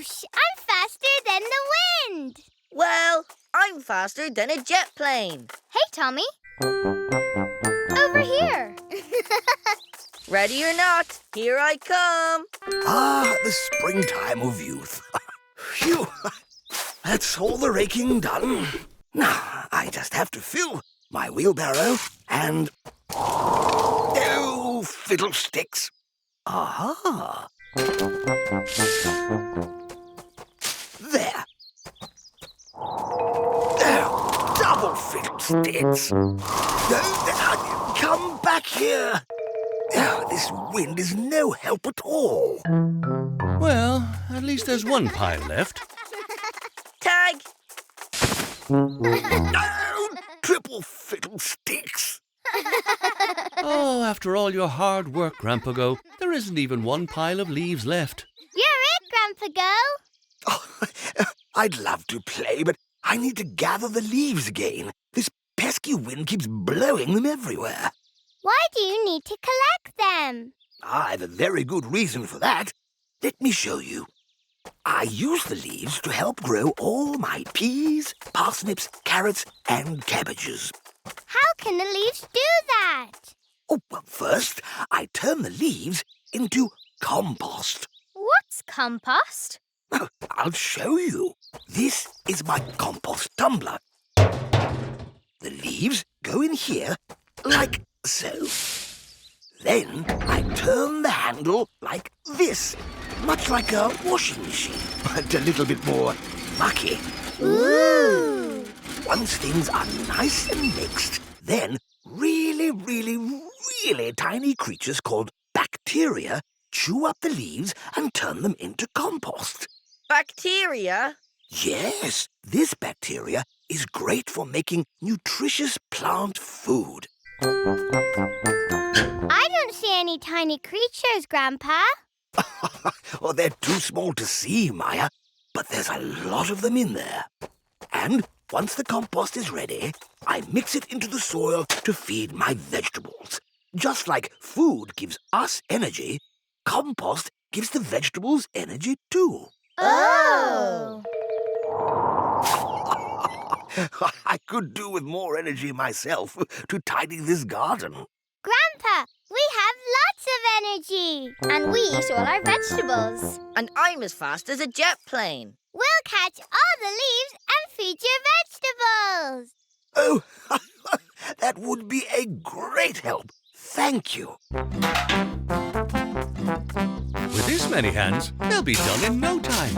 Whoosh! I'm faster than the wind. Well, I'm faster than a jet plane. Hey, Tommy. Over here. Ready or not, here I come. Ah, the springtime of youth. Phew, that's all the raking done. Now, I just have to fill my wheelbarrow and... Oh, fiddlesticks. Aha. There. There, double fiddlesticks. Come back here. Oh, this wind is no help at all. Well, at least there's one pile left. Tag. No, triple fiddlesticks. Oh, after all your hard work, Grandpa Go, there isn't even one pile of leaves left. You're it, Grandpa Go. Oh, I'd love to play, but I need to gather the leaves again. This pesky wind keeps blowing them everywhere. Why do you need to collect them? I've a very good reason for that. Let me show you. I use the leaves to help grow all my peas, parsnips, carrots, and cabbages. How can the leaves do that? Oh, well, first, I turn the leaves into compost. What's compost? I'll show you. This is my compost tumbler. The leaves go in here like so. Then I turn the handle like this, much like a washing machine, but a little bit more mucky. Ooh! Once things are nice and mixed, then really tiny creatures called bacteria chew up the leaves and turn them into compost. Bacteria? Yes, this bacteria is great for making nutritious plant food. I don't see any tiny creatures, Grandpa. Oh, they're too small to see, Maya, but there's a lot of them in there. And once the compost is ready, I mix it into the soil to feed my vegetables. Just like food gives us energy, compost gives the vegetables energy too. Oh! I could do with more energy myself to tidy this garden. Grandpa, we have lots of energy. And we eat all our vegetables. And I'm as fast as a jet plane. We'll catch all the leaves and feed your vegetables. Oh, that would be a great help. Thank you. With this many hands, they'll be done in no time.